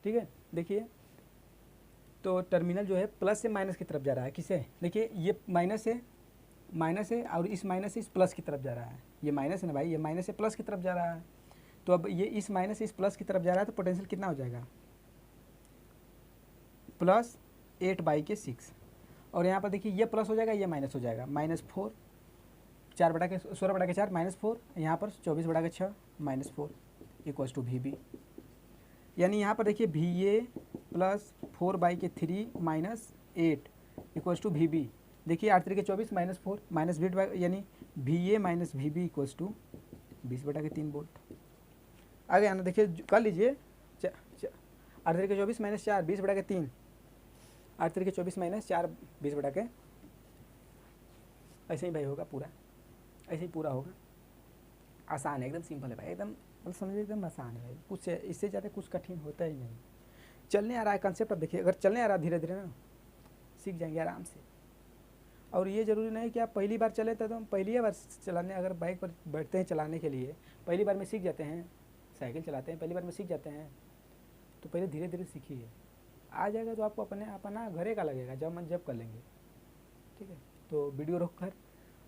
ठीक है। देखिए तो टर्मिनल जो है प्लस से माइनस की तरफ जा रहा है, किसे, देखिए ये माइनस है और इस माइनस से इस प्लस की तरफ जा रहा है, ये माइनस है ना भाई, ये माइनस से प्लस की तरफ जा रहा है। तो अब ये इस माइनस से इस प्लस की तरफ जा रहा है तो पोटेंशियल कितना हो जाएगा, प्लस 8/6। और यहाँ पर देखिए ये प्लस हो जाएगा, ये माइनस हो जाएगा, -4, 16/4 -4, यहाँ पर 24/6 -4 = VB। यानी यहाँ पर देखिए VA प्लस 4/3 -8 = VB। देखिए 8×3 = 24 -4 -8 यानी VA माइनस VB = 20/3 वोल्ट। आगे आना देखिए कर लीजिए, 8×3 = 24 -4 20/3, 8×3 = 4 20/, ऐसे ही भाई होगा पूरा, ऐसे ही पूरा होगा। आसान है, एकदम सिंपल है भाई, एकदम मतलब समझिए एकदम आसान है भाई, कुछ इससे ज़्यादा कुछ कठिन होता ही नहीं। चलने आ रहा है कंसेप्ट, अब देखिए अगर चलने आ रहा है धीरे धीरे ना सीख जाएंगे आराम से। और ये ज़रूरी नहीं कि आप पहली बार चले तो हम पहली बार चलाने, अगर बाइक पर बैठते हैं चलाने के लिए पहली बार में सीख जाते हैं, साइकिल चलाते हैं पहली बार में सीख जाते हैं, तो पहले धीरे धीरे सीखिए, आ जाएगा तो आपको अपना घरे का लगेगा, जब मन जब कर लेंगे। ठीक है, तो वीडियो रोक कर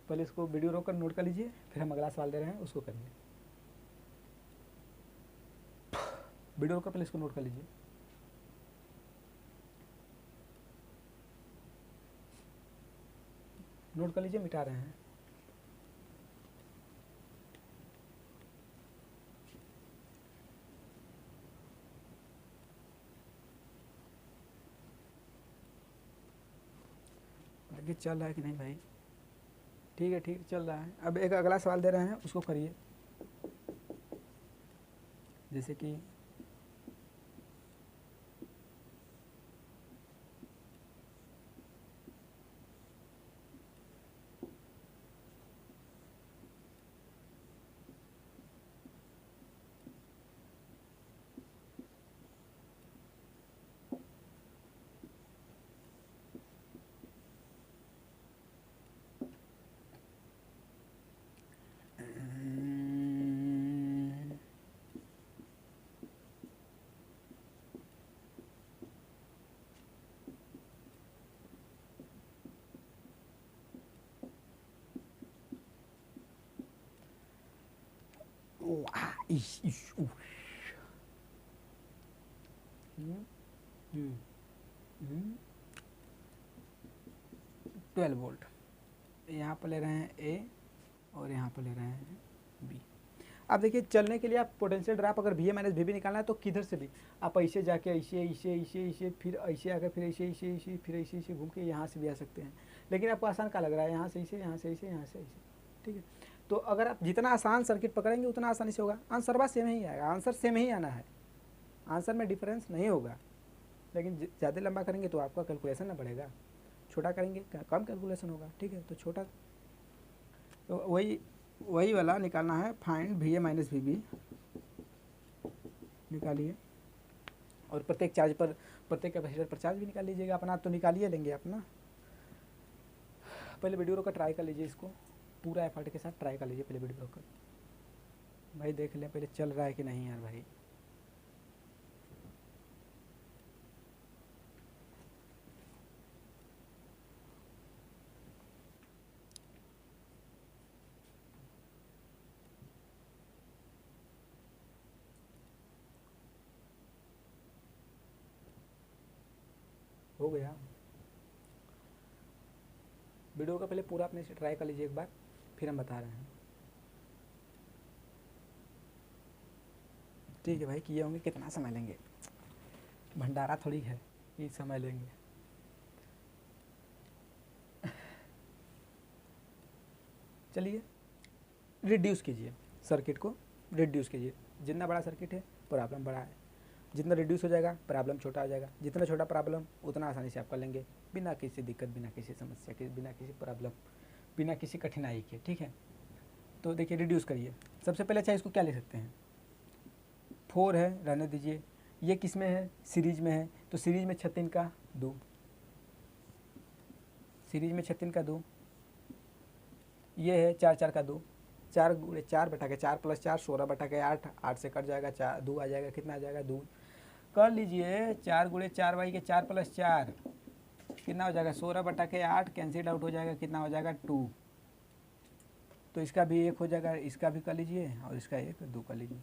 पहले इसको वीडियो रोक कर नोट कर लीजिए, फिर हम अगला सवाल दे रहे हैं उसको करिए। वीडियो रोक कर पहले इसको नोट कर लीजिए। नोट कर लीजिए, मिटा रहे हैं। देखिए चल रहा है कि नहीं भाई, ठीक है चल रहा है। अब एक अगला सवाल दे रहे हैं उसको करिए, जैसे कि इश इश 12 वोल्ट यहाँ पर ले रहे हैं ए और यहाँ पर ले रहे हैं बी। अब देखिए चलने के लिए आप पोटेंशियल ड्रॉप अगर VA माइनस VB निकालना है तो किधर से भी आप ऐसे जाके ऐसे फिर ऐसे आकर फिर ऐसे फिर ऐसे घूम के यहाँ से भी आ सकते हैं, लेकिन आपको आसान क्या लग रहा है, यहाँ से ऐसे यहाँ से ऐसे यहाँ से ऐसे। ठीक है, तो अगर आप जितना आसान सर्किट पकड़ेंगे उतना आसानी से होगा, आंसर बात सेम ही आएगा, आंसर सेम ही आना है, आंसर में डिफरेंस नहीं होगा। लेकिन ज़्यादा लंबा करेंगे तो आपका कैलकुलेशन ना बढ़ेगा, छोटा करेंगे कम कैलकुलेशन होगा। ठीक है, तो छोटा तो वही वाला निकालना है, फाइंड VA माइनस VB निकालिए, और प्रत्येक चार्ज पर प्रत्येक कैपेसिटर पर चार्ज भी निकाल लीजिएगा अपना, तो निकालिए लेंगे अपना। पहले वीडियो रोक कर ट्राई कर लीजिए, इसको पूरा एफर्ट के साथ ट्राई कर लीजिए, पहले वीडियो रोक कर भाई देख लें पहले चल रहा है कि नहीं यार भाई। हो गया, वीडियो का पहले पूरा अपने से ट्राई कर लीजिए एक बार, फिर हम बता रहे हैं। ठीक है भाई, किए होंगे, कितना समय लेंगे, भंडारा थोड़ी है कि समय लेंगे। चलिए रिड्यूस कीजिए, सर्किट को रिड्यूस कीजिए, जितना बड़ा सर्किट है प्रॉब्लम बड़ा है, जितना रिड्यूस हो जाएगा प्रॉब्लम छोटा हो जाएगा, जितना छोटा प्रॉब्लम उतना आसानी से आप कर लेंगे, बिना किसी दिक्कत, बिना किसी समस्या के, बिना किसी प्रॉब्लम, बिना किसी कठिनाई के। ठीक है, तो देखिए रिड्यूस करिए। सबसे पहले अच्छा इसको क्या ले सकते हैं, 4 है, रहने दीजिए। ये किस में है, सीरीज में है, तो सीरीज में 36 का 2, सीरीज में 36 का 2, ये है 4 का 2, 4 × 4 + 4 + 4 16/8, 8 से कट जाएगा, 4 2 आ जाएगा, कितना आ जाएगा 2, कर लीजिए 4 × 4 के 4 + 4 कितना हो जाएगा 16/8 कैंसिल आउट हो जाएगा, कितना हो जाएगा 2। तो इसका भी 1 हो जाएगा, इसका भी कर लीजिए और इसका 1 2 कर लीजिए।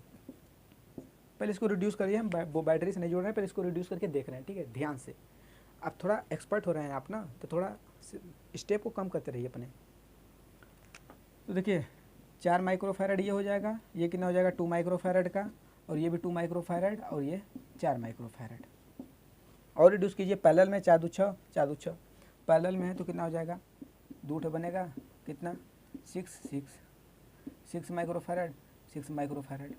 पहले इसको रिड्यूस करिए, हम वो बैटरी से नहीं जोड़ रहे हैं, पहले इसको रिड्यूस करके देख रहे हैं, ठीक है, ध्यान से। आप थोड़ा एक्सपर्ट हो रहे हैं आप ना, तो थोड़ा स्टेप को कम करते रहिए अपने। तो देखिए 4 माइक्रोफैरड ये हो जाएगा, ये कितना हो जाएगा 2 माइक्रोफैरड का, और ये भी 2 माइक्रोफैरड, और ये 4 माइक्रोफैरड। और रिड्यूस कीजिए पैरेलल में, 4 × 2 = 6, 4 × 2 = 6 पैरेलल में है तो कितना हो जाएगा 2 बनेगा, कितना 6 माइक्रोफैरड, 6 माइक्रोफैरड।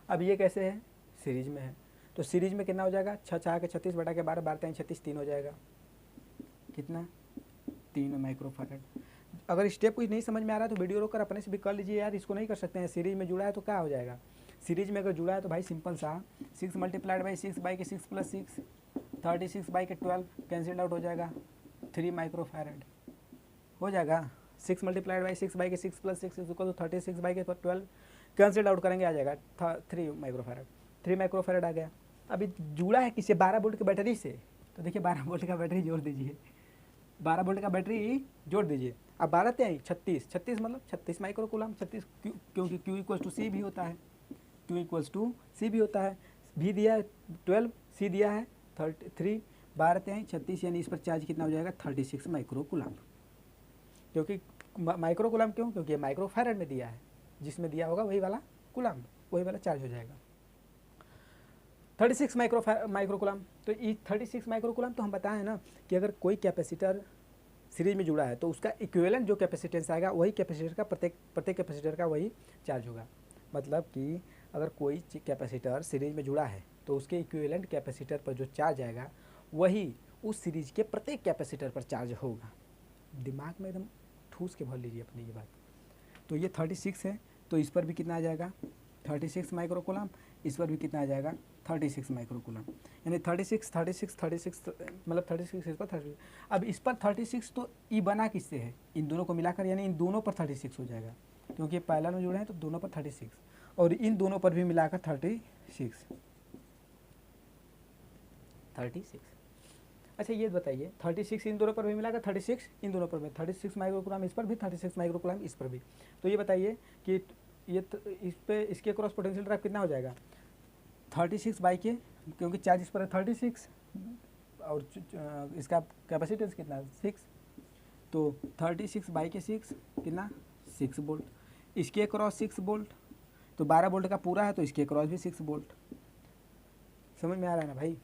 अब ये कैसे है, सीरीज में है, तो सीरीज में कितना हो जाएगा 6 × 4 = 36 बटा के 12 12 × 36 3 हो जाएगा, कितना 3 माइक्रोफैरड। अगर स्टेप कुछ नहीं समझ में आ रहा है तो वीडियो रोक कर अपने से भी कर लीजिए यार, इसको नहीं कर सकते हैं। सीरीज में जुड़ा है तो क्या हो जाएगा, सीरीज में अगर जुड़ा है तो भाई सिंपल सा 6 × 6 / 6 + 6 36/12 कैंसिल आउट हो जाएगा, 3 माइक्रोफैरड हो जाएगा। 6 × 6 / 6 + 6 = 36/12 कैंसिल आउट करेंगे, आ जाएगा 3 माइक्रोफैरड। 3 माइक्रोफैरड आ गया। अभी जुड़ा है किससे, 12 वोल्ट की बैटरी से, तो देखिए 12 वोल्ट का बैटरी जोड़ दीजिए, 12 वोल्ट का बैटरी जोड़ दीजिए। अब 12 × 36, 36 मतलब 36 माइक्रोकूलम, 36 क्योंकि Q = C भी होता है, Q = C भी होता है, V दिया है 12, C दिया है 3, 12 × 36 यानी इस पर चार्ज कितना हो जाएगा 36 माइक्रोकूलम। क्योंकि माइक्रोकूलम क्यों, क्योंकि ये माइक्रोफैरड में दिया है, जिसमें दिया होगा वही वाला कूलम, वही वाला चार्ज हो जाएगा 36 माइक्रोकूलम। तो ये 36 माइक्रोकूलम तो हम बताएं ना कि अगर कोई कैपेसिटर सीरीज में जुड़ा है तो उसका इक्विवेलेंट जो कैपेसिटेंस आएगा वही कैपेसिटर का प्रत्येक कैपेसिटर का वही चार्ज होगा। मतलब कि अगर कोई कैपेसिटर सीरीज में जुड़ा है तो उसके इक्विवेलेंट कैपेसिटर पर जो चार्ज आएगा वही उस सीरीज के प्रत्येक कैपेसिटर पर चार्ज होगा। दिमाग में एकदम ठूस के भर लीजिए अपनी ये बात। तो ये 36 है तो इस पर भी कितना आ जाएगा 36 माइक्रोकूलम, इस पर भी कितना आ जाएगा 36 माइक्रोकूलम, यानी 36 मतलब 36 इस पर 36। अब इस पर 36 तो ई बना किससे है, इन दोनों को मिलाकर, यानी इन दोनों पर 36 हो जाएगा क्योंकि पैरेलल में जुड़े हैं तो दोनों पर 36, और इन दोनों पर भी मिलाकर 36। अच्छा ये बताइए 36 इन दोनों पर भी मिलाकर 36 इन दोनों पर भी 36 माइक्रोकूलम, इस पर भी 36 माइक्रोकूलम, इस पर भी। तो ये बताइए कि ये इस पे इसके क्रॉस पोटेंशियल ड्रॉप कितना हो जाएगा 36 बाई के, क्योंकि चार्ज इस पर है 36 और इसका कैपेसिटेंस कितना है 6, तो 36 बाई के 6 कितना 6 वोल्ट, इसके क्रॉस 6 वोल्ट, तो 12 वोल्ट का पूरा है तो इसके क्रॉस भी 6 वोल्ट। समझ में आ रहा है ना भाई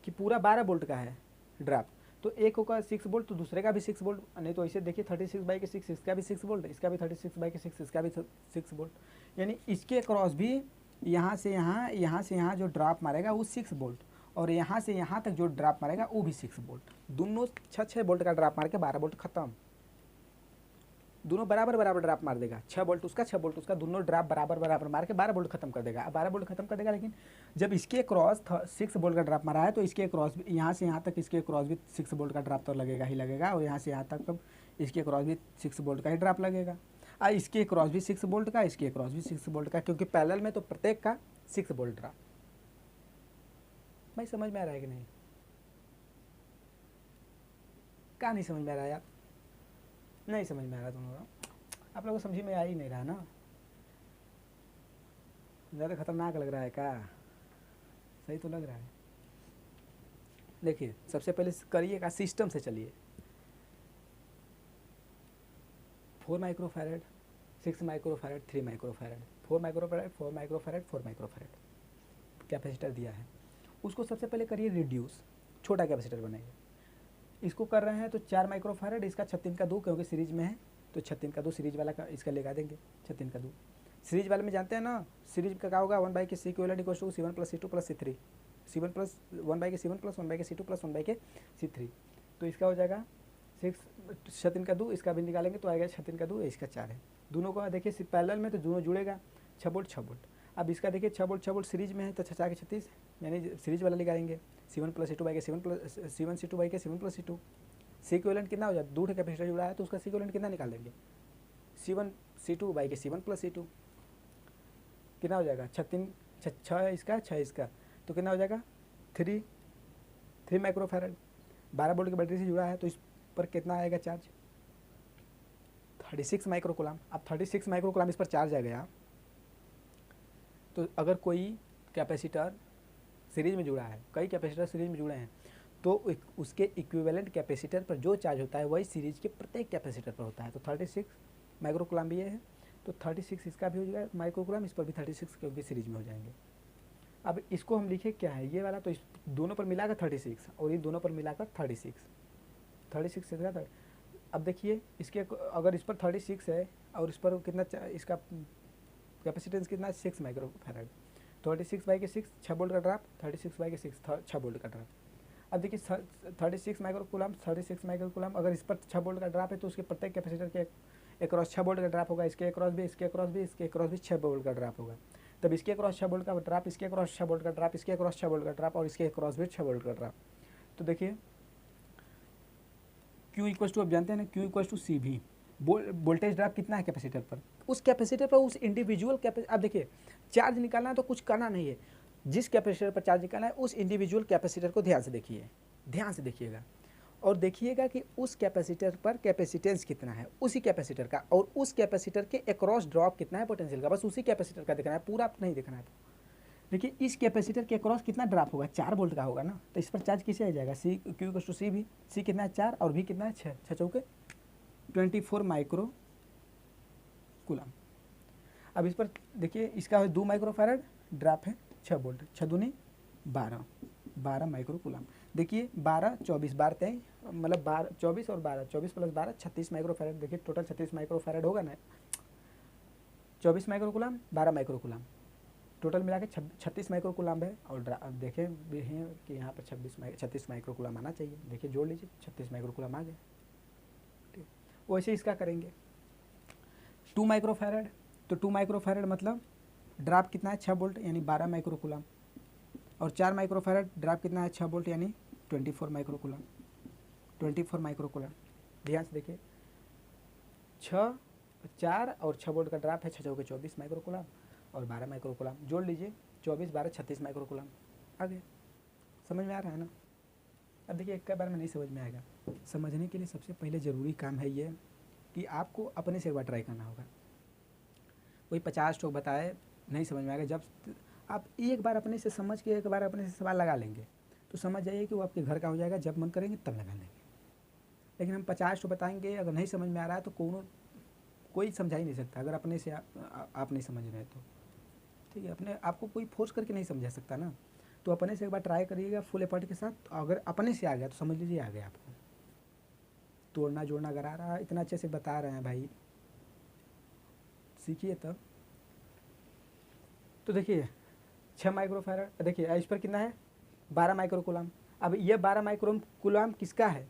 कि पूरा 12 वोल्ट का है ड्रॉप, तो एक होगा 6 वोल्ट तो दूसरे का भी 6 वोल्ट, नहीं तो इसे देखिए 36 बाई के 6 इसका भी 6 वोल्ट, इसका भी 36 बाई के 6 इसका भी 6 वोल्ट, यानी इसके क्रॉस भी यहाँ से यहाँ जो ड्रॉप मारेगा वो 6 वोल्ट, और यहाँ से यहाँ तक जो ड्रॉप मारेगा वो भी 6 वोल्ट। दोनों 6 वोल्ट का ड्रॉप मार के 12 वोल्ट खत्म, दोनों बराबर ड्रॉप मार देगा, 6 वोल्ट उसका 6 वोल्ट उसका, दोनों ड्रॉप बराबर मार के 12 वोल्ट खत्म कर देगा। अब 12 वोल्ट खत्म कर देगा, लेकिन जब इसके क्रॉस 6 वोल्ट का ड्रॉप मारा है तो इसके क्रॉस भी यहाँ से यहाँ तक इसके क्रॉस भी 6 वोल्ट का ड्रॉप तो लगेगा ही लगेगा, और यहाँ से यहाँ तक तब इसके क्रॉस भी 6 वोल्ट का ही ड्रॉप लगेगा। और इसके क्रॉस भी 6 वोल्ट का, इसके क्रॉस भी 6 वोल्ट का, क्योंकि पैरेलल में तो प्रत्येक का 6 वोल्ट ड्रॉप। भाई समझ में आ रहा है कि नहीं, क्या नहीं समझ में आ रहा है यार, नहीं समझ में आ रहा दोनों का, आप लोगों को समझ में आ ही नहीं रहा ना, ज़्यादा खतरनाक लग रहा है क्या, सही तो लग रहा है। देखिए सबसे पहले करिएगा सिस्टम से चलिए, 4 microfarad 6 microfarad 3 microfarad 4 microfarad 4 microfarad 4 microfarad capacitor दिया है, उसको सबसे पहले करिए रिड्यूस, छोटा कैपेसिटर बनाइए। इसको कर रहे हैं तो 4 माइक्रोफैरड, इसका 36 का 2 क्योंकि सीरीज में है तो 36 का 2 सीरीज वाला का इसका लगा देंगे 36 का 2। सीरीज वाले में जानते हैं ना सीरीज का क्या होगा 1/k C equivalent equals to C1 + C2 + C3, C1 plus 1/k C1 + 1/k C2 + 1/k C3, तो इसका हो जाएगा 6 36 का 2, इसका भी निकालेंगे तो आएगा 36 का 2, इसका 4 है। दोनों को देखिए पैरेलल में तो दोनों जुड़ेगा 6 वोल्ट 6 वोल्ट। अब इसका देखिए 6 वोल्ट सीरीज में है तो 6 के 36 यानी सीरीज वाला लगाएंगे C1 + C2/k C1 C2/k C1 + C2, C equivalent कितना हो जाए, 2 कैपेसिटर जुड़ा है तो उसका C इक्विवेलेंट कितना निकाल देंगे C1 C2/k C1 + C2 कितना हो जाएगा 6 इसका 6 इसका, तो कितना हो जाएगा 3 माइक्रोफैरड 12 वोल्ट की बैटरी से जुड़ा है, तो इस पर कितना आएगा चार्ज? 36 माइक्रोकुलाम। अब 36 माइक्रोकुलाम इस पर चार्ज आ गया, तो अगर कोई कैपेसिटर सीरीज में जुड़ा है, कई कैपेसिटर सीरीज में जुड़े हैं, तो उसके इक्विवेलेंट कैपेसिटर पर जो चार्ज होता है वही सीरीज के प्रत्येक कैपेसिटर पर होता है। तो 36 माइक्रोकुलाम भी ये है, तो 36 इसका भी हो जाएगा माइक्रोकुलाम, इस पर भी 36 क्योंकि सीरीज में हो जाएंगे। अब इसको हम लिखे क्या है, ये वाला तो इस दोनों पर मिलाकर 36 और ये दोनों पर मिलाकर 36 इसका। अब देखिए इसके अगर इस पर 36 है और इस पर कितना इसका कैपेसिटेंस कितना है 6 माइक्रोफैरड, 36/6 6 वोल्ट का ड्रॉप, 36/6 6 वोल्ट का ड्रॉप। अब देखिए 36 माइक्रोकुलाम अगर इस पर 6 वोल्ट का ड्रॉप है तो उसके प्रत्येक कैपेसिटर के अक्रॉस 6 वोल्ट का ड्रॉप होगा, इसके अक्रॉस भी, इसके अक्रॉस भी, इसके अक्रॉस भी 6 वोल्ट का ड्रॉप होगा। तब इसके अक्रॉस 6 वोल्ट का ड्रॉप, इसके अक्रॉस 6 वोल्ट का ड्रॉप, इसके अक्रॉस 6 वोल्ट का ड्रॉप और इसके अक्रॉस भी 6 वोल्ट का ड्रॉप। तो देखिए Q इक्वल टू, अब जानते हैं ना Q इक्वल टू सी भी, वोल्टेज ड्रॉप कितना है कैपेसिटर पर, उस कैपेसिटर पर उस इंडिविजुअल अब देखिए चार्ज निकालना है तो कुछ करना नहीं है, जिस कैपेसिटर पर चार्ज निकालना है उस इंडिविजुअल कैपेसिटर को ध्यान से देखिए, ध्यान से देखिएगा और देखिएगा कि उस कैपेसिटर पर कैपेसिटेंस कितना है उसी कैपेसिटर का, और उस कैपेसिटर के अक्रॉस ड्रॉप कितना है पोटेंशियल का, बस उसी कैपेसिटर का देखना है, पूरा नहीं देखना है। देखिए इस कैपेसिटर के अक्रॉस कितना ड्रॉप होगा, 4 वोल्ट का होगा ना, तो इस पर चार्ज किसे आ जाएगा, C Q equal to C भी, सी कितना है 4 और भी कितना है 6, 6 चौके 24 माइक्रो कूलम। अब इस पर देखिए इसका 2 माइक्रोफैरड ड्रॉप है, 6 वोल्ट, 6 दूनी 12 माइक्रो कूलम। देखिए 12 24 12 23 मतलब 12 24 और 12 24 प्लस 12 36 माइक्रोफैरड। देखिए टोटल 36 माइक्रोफैरड होगा ना, 24 माइक्रोकुलाम 12 माइक्रोकुलाम, टोटल मिला के 36 माइक्रोकुलाम है। और देखें भी हैं कि यहाँ पर 36 माइक्रोकुलाम आना चाहिए, देखिए जोड़ लीजिए 36 माइक्रोकुलाम आ गया। ठीक, वैसे इसका करेंगे 2 माइक्रोफैरड, तो 2 माइक्रोफैरड मतलब ड्रॉप कितना है 6 वोल्ट यानी 12 माइक्रोकुलाम, और 4 माइक्रोफैरड ड्रॉप कितना है 6 वोल्ट यानी 24 माइक्रोकुलाम, 24 माइक्रोकुलाम। ध्यान से देखिए 6 4 और 6 वोल्ट का ड्रॉप है, 6 चौके 24 माइक्रोकुलाम और 12 माइक्रोकुलाम, जोड़ लीजिए 24 12 36 माइक्रोकुलाम आ गया। समझ में आ रहा है ना। अब देखिए एक बार में नहीं समझ में आएगा, समझने के लिए सबसे पहले ज़रूरी काम है ये कि आपको अपने से एक बार ट्राई करना होगा। कोई 50 ठोक बताए नहीं समझ में आएगा, जब आप एक बार अपने से समझ के एक बार अपने से सवाल लगा लेंगे तो समझ जाइए कि वो आपके घर का हो जाएगा, जब मन करेंगे तब लगा लेंगे। लेकिन हम 50 ठोक बताएंगे, अगर नहीं समझ में आ रहा है तो कोई समझा ही नहीं सकता, अगर अपने से आप नहीं समझ रहे तो ठीक है, अपने आपको कोई फोर्स करके नहीं समझा सकता ना। तो अपने से एक बार ट्राई करिएगा फुल एफर्ट के साथ, अगर अपने से आ गया तो समझ लीजिए आ गया आपको। तोड़ना जोड़ना अगर आ रहा है, इतना अच्छे से बता रहे हैं भाई, सीखिए तब। तो देखिए 6 माइक्रोफैरड, देखिए इस पर कितना है 12 माइक्रोकुलाम। अब ये 12 माइक्रोकुलाम किसका है,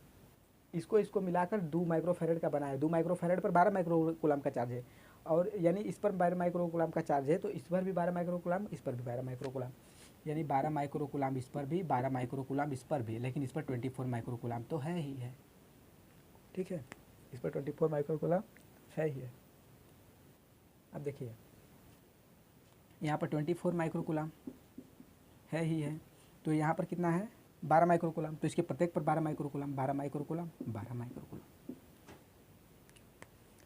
इसको मिलाकर 2 माइक्रोफैरड का बना है। 2 माइक्रोफैरड पर 12 माइक्रोकुलाम का चार्ज है, और यानी इस पर 12 माइक्रोकुलाम का चार्ज है, तो इस पर भी 12 माइक्रोकुलाम, इस पर भी 12 माइक्रोकुलाम, यानी 12 माइक्रोकुलाम इस पर भी, 12 माइक्रोकुलाम इस पर भी, लेकिन इस पर 24 माइक्रोकुलाम तो है ही है। ठीक है, इस पर 24 माइक्रोकुलाम है ही है। अब देखिए यहाँ पर 24 माइक्रोकुलाम है ही है, तो यहाँ पर कितना है 12 माइक्रोकुलाम, तो इसके प्रत्येक पर 12 माइक्रोकुलाम 12 माइक्रोकुलाम 12 माइक्रोकुलाम।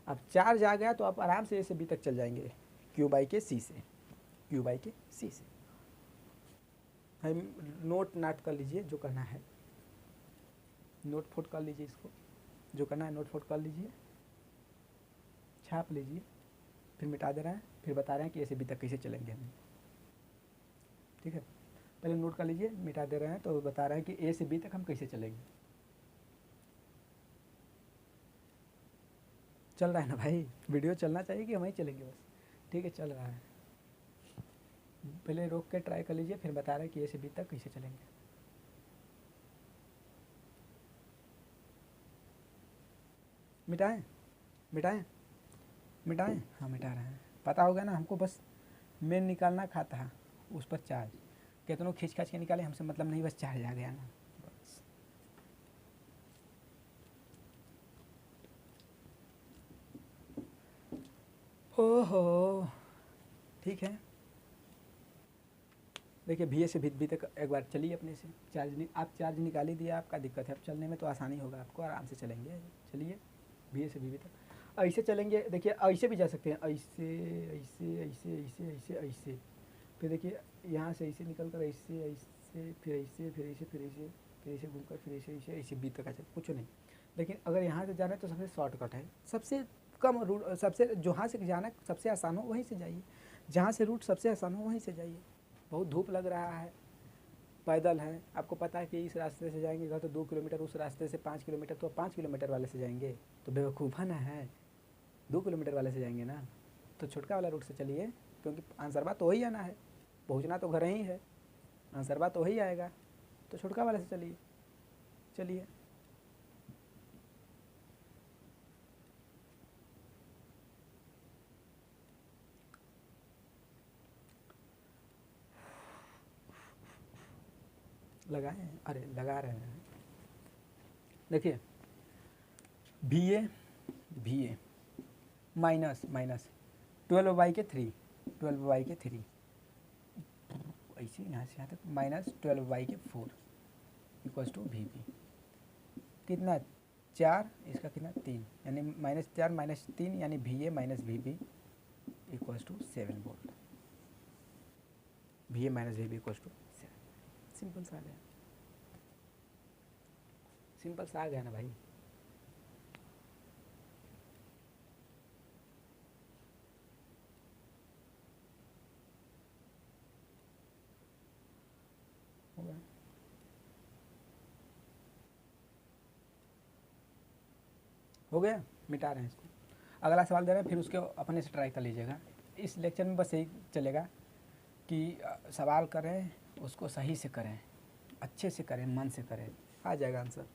अब चार्ज आ गया तो आप आराम से ए से बी तक चल जाएंगे, क्यू बाई के सी से, क्यू बाई के सी से। हम नोट कर लीजिए जो करना है, नोट फोट कर लीजिए, इसको जो करना है नोट फोट कर लीजिए, छाप लीजिए, फिर मिटा दे रहे हैं, फिर बता रहे हैं कि ए से बी तक कैसे चलेंगे हम। ठीक है, पहले नोट कर लीजिए, मिटा दे रहे हैं तो बता रहे हैं कि ए से बी तक हम कैसे चलेंगे। चल रहा है ना भाई, वीडियो चलना चाहिए कि हम ही चलेंगे बस। ठीक है चल रहा है, पहले रोक के ट्राई कर लीजिए, फिर बता रहे हैं कि ए से बी तक कैसे चलेंगे। मिटाएं मिटाएं मिटाएं, हाँ मिटा रहे हैं, पता होगा ना हमको, बस मेन निकालना खाता उस पर चार्ज, कितनों खींच खाच के निकाले हमसे मतलब नहीं, बस चार्ज आ गया ना बस। हो ठीक है, देखिए भी से भी तक एक बार चलिए अपने से आप चार्ज निकाल ही दिया, आपका दिक्कत है, अब चलने में तो आसानी होगा आपको, आराम से चलेंगे। चलिए भी से भी तक ऐसे चलेंगे। देखिए ऐसे भी जा सकते हैं, ऐसे ऐसे ऐसे ऐसे ऐसे ऐसे, फिर देखिए यहाँ से ऐसे निकल कर ऐसे ऐसे फिर ऐसे फिर ऐसे फिर ऐसे फिर ऐसे घूम कर फिर ऐसे ऐसे ऐसे बी तक आ जाए, कुछ नहीं। लेकिन अगर यहाँ से जाना है तो सबसे शॉर्टकट है, सबसे कम रूट, सबसे जहाँ से जाना सबसे आसान हो वहीं से जाइए, जहाँ से रूट सबसे आसान हो वहीं से जाइए। बहुत धूप लग रहा है, पैदल है, आपको पता है कि इस रास्ते से जाएंगे घर तो 2 किलोमीटर, उस रास्ते से 5 किलोमीटर, तो 5 किलोमीटर वाले से जाएंगे तो बेवकूफ़ा ना है, 2 किलोमीटर वाले से जाएंगे ना, तो छोटका वाला रूट से चलिए, क्योंकि आंसर बात तो वही आना है, पहुँचना तो घर ही है, आंसर बात तो वही आएगा, तो छोटका वाले से चलिए। चलिए लगाए हैं, अरे लगा रहे हैं। देखिए भी ए माइनस माइनस 12/3, 12/3 ऐसे यहाँ से यहाँ तक माइनस 12/4 इक्वल्स टू भी कितना 4, इसका कितना 3, यानी -4 - 3 यानी भी ए माइनस भी इक्वल्स टू 7 वोल्ट। भी ए माइनस भी इक्वल्स टू 7। सिंपल सा आ गया, सिंपल सा आ गया ना भाई। हो गया, हो गया, मिटा रहे हैं इसको। अगला सवाल दे रहे हैं, फिर उसके अपने से ट्राई कर लीजिएगा। इस लेक्चर में बस यही चलेगा कि सवाल करें उसको सही से करें, अच्छे से करें, मन से करें, आ जाएगा आंसर।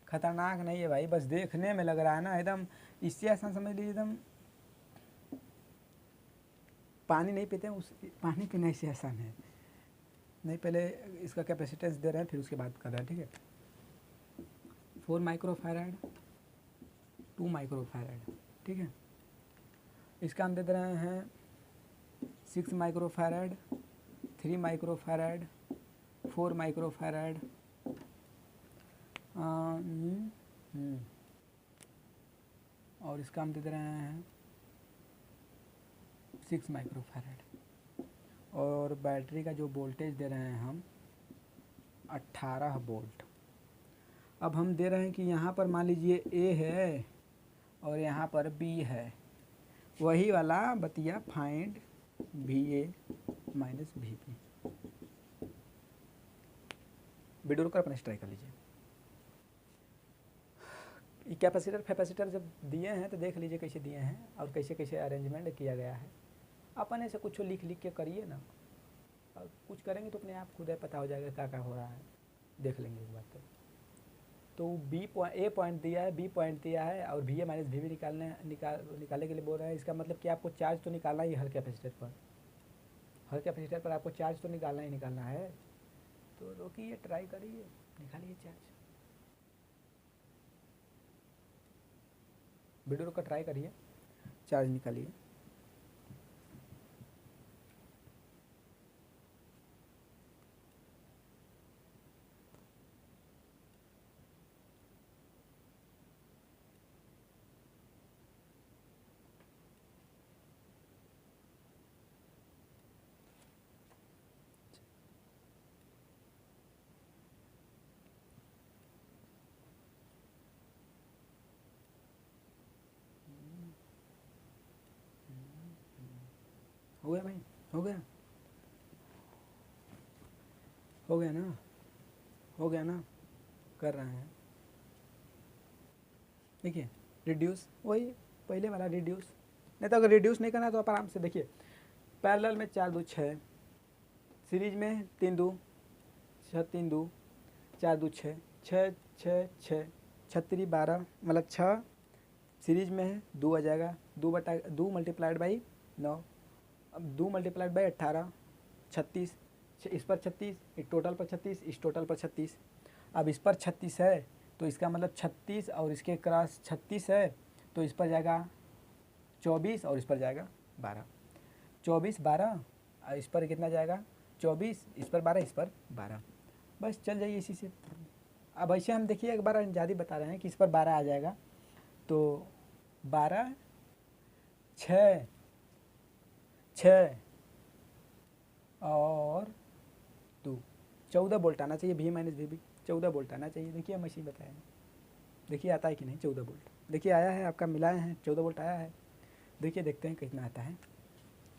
खतरनाक नहीं है भाई, बस देखने में लग रहा है ना एकदम, इससे आसान समझ लीजिए एकदम पानी नहीं पीते हैं, उस पानी पीना इससे आसान है। नहीं, पहले इसका कैपेसिटेंस दे रहे हैं, फिर उसके बाद कर रहे हैं, ठीक है। 4 माइक्रोफैराड, 2 माइक्रोफैराड, ठीक है। इसका हम दे दे रहे हैं 6 माइक्रोफैराड, 3 माइक्रोफैराड, 4 माइक्रोफैराड, और इसका हम दे दे रहे हैं 6 माइक्रोफैराड, और बैटरी का जो वोल्टेज दे रहे हैं हम 18 वोल्ट। अब हम दे रहे हैं कि यहाँ पर मान लीजिए ए है और यहाँ पर बी है, वही वाला बतिया फाइंड भी ए माइनस भी बी। वीडियो कर अपने ट्राई कर लीजिए। कैपेसिटर फैपेसिटर जब दिए हैं तो देख लीजिए कैसे दिए हैं और कैसे कैसे अरेंजमेंट किया गया है। अपने से कुछ लिख लिख के करिए ना, और कुछ करेंगे तो अपने आप खुद है पता हो जाएगा क्या क्या हो रहा है, देख लेंगे एक बार। तो ए पॉइंट दिया है, बी पॉइंट दिया है, और भी ए माइनस भी निकालने के लिए बोल रहे हैं। इसका मतलब कि आपको चार्ज तो निकालना ही हर कैपेसिटर पर, हर कैपेसिटर पर आपको चार्ज तो निकालना ही निकालना है। तो रोकिए, ट्राई करिए, निकालिए चार्ज। वीडियो का ट्राई करिए, चार्ज निकालिए। हो गया भाई, हो गया, हो गया ना, हो गया ना, कर रहे हैं। देखिए रिड्यूस, वही पहले वाला रिड्यूस। नहीं तो अगर रिड्यूस नहीं करना तो आप आराम से देखिए, पैरेलल में 4 2 6, सीरीज में 3 2 6 3 2 4 2 6 6 6 6 36 12, मतलब 6 सीरीज में है 2 आ जाएगा, 2 मल्टीप्लाइड बाई 9, अब 2 मल्टीप्लाइड बाई 18 36, इस पर 36, इस टोटल पर 36, इस टोटल पर 36। अब इस पर 36 है तो इसका मतलब 36 और इसके क्रॉस 36 है तो इस पर जाएगा 24 और इस पर जाएगा 12, 24 12, इस पर कितना जाएगा 24, इस पर 12, इस पर 12। बस चल जाइए इसी से। अब ऐसे हम देखिए एक बार ज़्यादा बता रहे हैं कि इस पर 12 आ जाएगा तो 12 6 6 और 2 14 वोल्ट आना चाहिए। V minus V B 14 volt आना चाहिए। देखिए हम ऐसे ही बताएँ, देखिए आता है कि नहीं 14 वोल्ट। देखिए आया है, आपका मिलाए हैं 14 वोल्ट आया है। देखिए देखते हैं कितना आता है।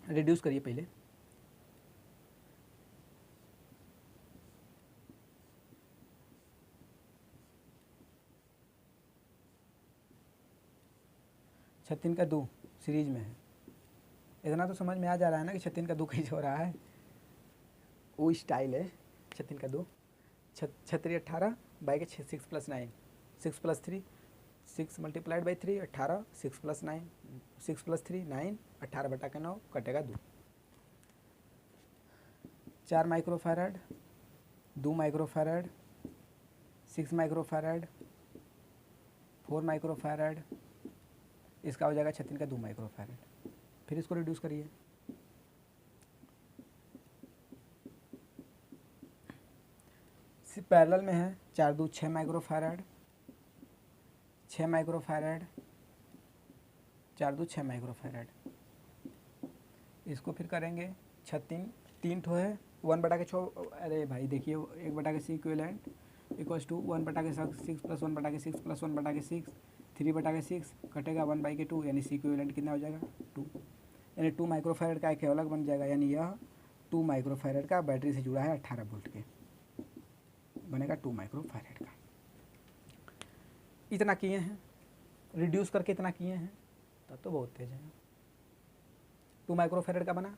रिड्यूस करिए पहले। छत्तीन का 2 सीरीज में है। इतना तो समझ में आ जा रहा है ना कि छत्तीन का 2 कैसे हो रहा है, वो स्टाइल है। छत्तीन का 2 छत्री 18 बाई के 6 plus 9, 6 plus 3 6 multiplied by 3 18, 6 plus 9 6 plus 3 9, 18 बटा के 9 कटेगा 2। 4 माइक्रोफैरड, 2 माइक्रोफैरड, 6 माइक्रोफैरड, 4 माइक्रोफैरड, इसका हो जाएगा 36 का 2 माइक्रोफैरड। फिर इसको रिड्यूस करिए। पैरेलल में है 4 2 6 माइक्रोफैरड, 6 माइक्रोफैरड, 4 2 6 माइक्रोफैरड। इसको फिर करेंगे 36 3 ठो है 1 बटा के 6। अरे भाई देखिए 1 बटा के 6 इक्विवेलेंट इक्वल्स टू 1 बटा के 6 प्लस 1 बटा के 6 प्लस 1 बटा के 6 3 बटा के 6 कटेगा 1 बाई के 2, यानी सी इक्विवेलेंट कितना हो जाएगा 2, यानी 2 माइक्रोफैरड का एक अलग बन जाएगा। यानी यह 2 माइक्रोफैरड का बैटरी से जुड़ा है 18 वोल्ट के, बनेगा 2 माइक्रोफैरड का। इतना किए हैं, रिड्यूस करके इतना किए हैं, तब तो बहुत तेज है। 2 माइक्रोफैरड का बना।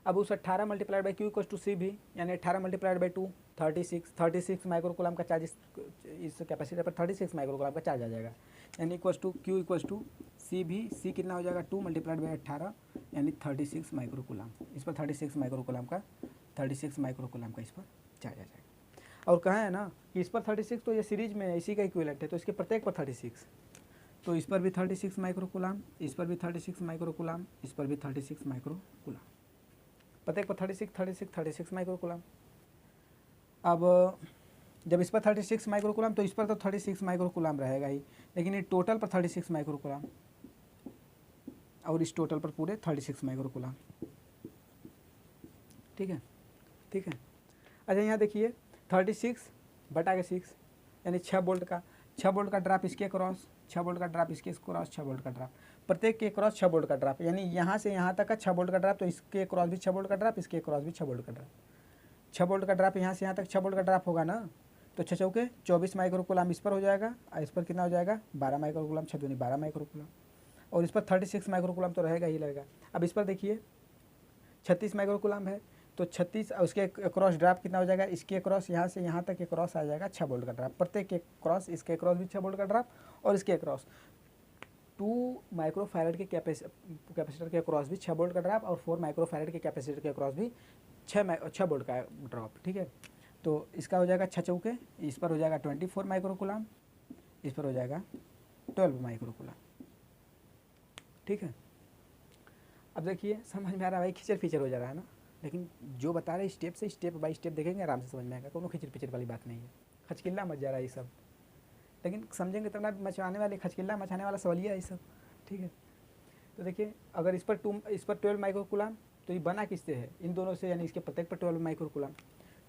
अब उस 18 multiplied by Q equal to C भी, यानी 18 मल्टीप्लाइड बाई 2 36 माइक्रोकुलम का चार्ज इस कैपेसिटर पर 36 माइक्रोकुलम का चार्ज आ जाएगा। यानी equals to Q equals to C भी, सी कितना हो जाएगा 2 मल्टीप्लाइड बाई 18 यानी 36 माइक्रोकुलम। इस पर 36 माइक्रोकुलम का इस पर चार्ज आ जाएगा। और कहा है ना कि इस पर 36 तो ये सीरीज में है, इसी का इक्विवेलेंट है, तो इसके प्रत्येक पर 36, तो इस पर भी 36 माइक्रोकुलम, इस पर भी 36 माइक्रोकुलम, इस पर भी 36 माइक्रोकुलम, प्रत्येक पर 36 माइक्रोकुलम। अब जब इस पर 36 माइक्रोकुलम तो इस पर तो 36 माइक्रोकुलम रहेगा ही, लेकिन ये टोटल पर 36 माइक्रोकुलम और इस टोटल पर पूरे 36 माइक्रोकुलम। ठीक है, ठीक है। अच्छा यहाँ देखिए 36 बटा के 6 यानी 6 वोल्ट का, 6 वोल्ट का ड्राप इसके क्रॉस, 6 वोल्ट का ड्राप इसके क्रॉस, 6 वोल्ट का ड्राप, प्रत्येक के क्रॉस 6 वोल्ट का ड्राप, यानी यहाँ से यहाँ तक का 6 वोल्ट का ड्राप, तो इसके क्रॉस भी 6 वोल्ट का ड्राप, इसके क्रॉस भी 6 वोल्ट का ड्राप। 6 वोल्ट का ड्राप यहाँ से यहाँ तक 6 वोल्ट का ड्राप होगा ना, तो 6 चौके 24 माइक्रोकुलम इस पर हो जाएगा, और इस पर कितना हो जाएगा 12 माइक्रोकुलम, 6 दूनी 12 माइक्रोकुलम, और इस पर 36 माइक्रोकुलम तो रहेगा ही रहेगा। अब इस पर देखिए 36 माइक्रोकुलम है, तो 36 उसके क्रॉस ड्राप कितना हो जाएगा, इसके क्रॉस यहाँ से यहाँ तक के क्रॉस आ जाएगा 6 वोल्ट का ड्राप, प्रत्येक के क्रॉस, इसके क्रॉस भी 6 वोल्ट का ड्राप और इसके क्रॉस 2 माइक्रोफैरड के कैपेसिटर के क्रॉस भी 6 वोल्ट का ड्राप, और 4 माइक्रोफैरड के कैपेसिटर के क्रॉस भी 6 वोल्ट का ड्रॉप। ठीक है, तो इसका हो जाएगा 6 चौके, इस पर हो जाएगा 24 माइक्रोकुलम, इस पर हो जाएगा 12 माइक्रोकुलम। ठीक है, अब देखिए समझ में आ रहा है भाई, खिचर पिचर हो जा रहा है ना, लेकिन जो बता रहे स्टेप से स्टेप बाय स्टेप देखेंगे आराम से समझ में आएगा, कोनो खिचर पिचर वाली बात नहीं है, खचकिल्ला मच जा रहा है ये सब, लेकिन समझेंगे तब ना मचाने वाले, खचकिल्ला मचाने वाला सवालिया है ये सब। ठीक है, तो देखिए अगर इस पर 12 माइक्रोकुलम, तो ये बना किससे है, इन दोनों से, यानी इसके प्रत्येक पर 12 माइक्रोकुलम,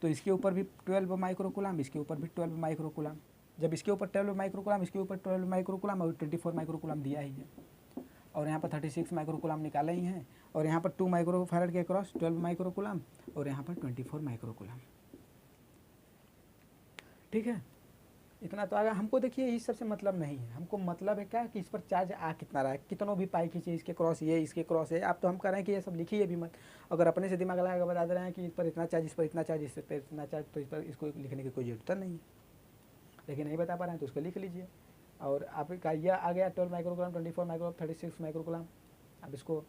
तो इसके ऊपर भी 12 माइक्रोकुलम, इसके ऊपर भी 12 माइक्रोकुलम। जब इसके ऊपर 12 माइक्रोकुलम, इसके ऊपर 12 माइक्रोकुलम और 24 माइक्रोकुलम दिया ही है, और यहाँ पर 36 माइक्रोकुलम निकाले ही हैं, और यहाँ पर 2 माइक्रोफैरड के क्रॉस 12 माइक्रोकुलम, और यहाँ पर 24 माइक्रोकुलम। ठीक है, इतना तो आगे हमको देखिए इस सबसे मतलब नहीं है, हमको मतलब है क्या कि इस पर चार्ज आ कितना रहा है, कितनों भी पाई खींचे, इसके क्रॉस ये, इसके क्रॉस है। आप तो हम कह रहे हैं कि ये सब लिखिए भी मत, अगर अपने से दिमाग लगा कर बता दे रहे हैं कि इस पर इतना चार्ज, इस पर इतना चार्ज, इस पर इतना चार्ज, तो इस पर इसको लिखने की कोई जरूरत नहीं है, लेकिन नहीं बता पा रहे हैं तो उसको लिख लीजिए। और आपका यह आ गया 12 माइक्रोकुलम, 24 माइक्रोकुलम, 36 माइक्रोकुलम, अब इसको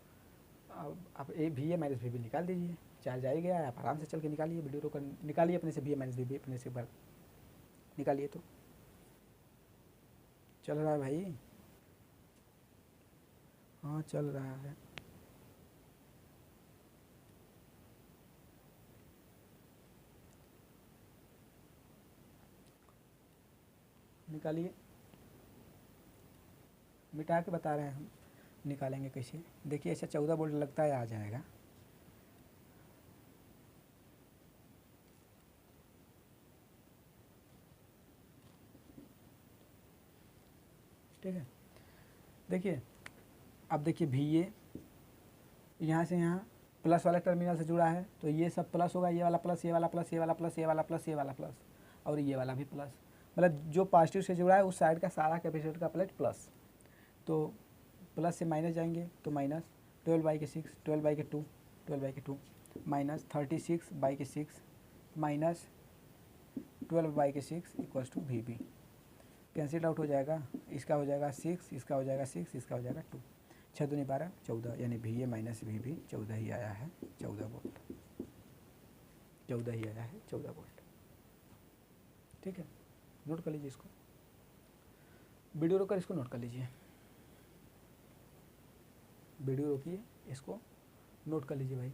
आप ए भी ए माइनस भी निकाल दीजिए, चार्ज आ ही गया है, आप आराम से चल के निकालिए, वीडियो रोक निकालिए अपने से, भी ए माइनस भी अपने से बार निकालिए तो चल रहा है भाई। हाँ चल रहा है। निकालिए, मिटा के बता रहे हैं हम, निकालेंगे कैसे। देखिए ऐसा 14 वोल्ट लगता है आ जाएगा। ठीक है, देखिए अब देखिए भी ये यहाँ से यहाँ प्लस वाला टर्मिनल से जुड़ा है, तो ये सब प्लस होगा, ये वाला प्लस, ये वाला प्लस, ये वाला प्लस, ये वाला प्लस, ये वाला प्लस, और ये वाला भी प्लस। मतलब जो पॉजिटिव से जुड़ा है उस साइड का सारा कैपेसिटर का प्लेट प्लस। तो प्लस से माइनस जाएंगे तो minus 12/6, 12/2, 12/2 minus 36/6 minus 12/6 equals to V B. Cancel out हो जाएगा, इसका हो जाएगा 6, इसका हो जाएगा 6, इसका हो जाएगा 2, 6 दूनी 12, 14, यानी भी ए माइनस भी भी 14 ही आया है, 14 वोल्ट, 14 ही आया है, 14 वोल्ट। ठीक है, नोट कर लीजिए इसको, वीडियो रोकर इसको नोट कर लीजिए, वीडियो रोकिए, इसको नोट कर लीजिए भाई।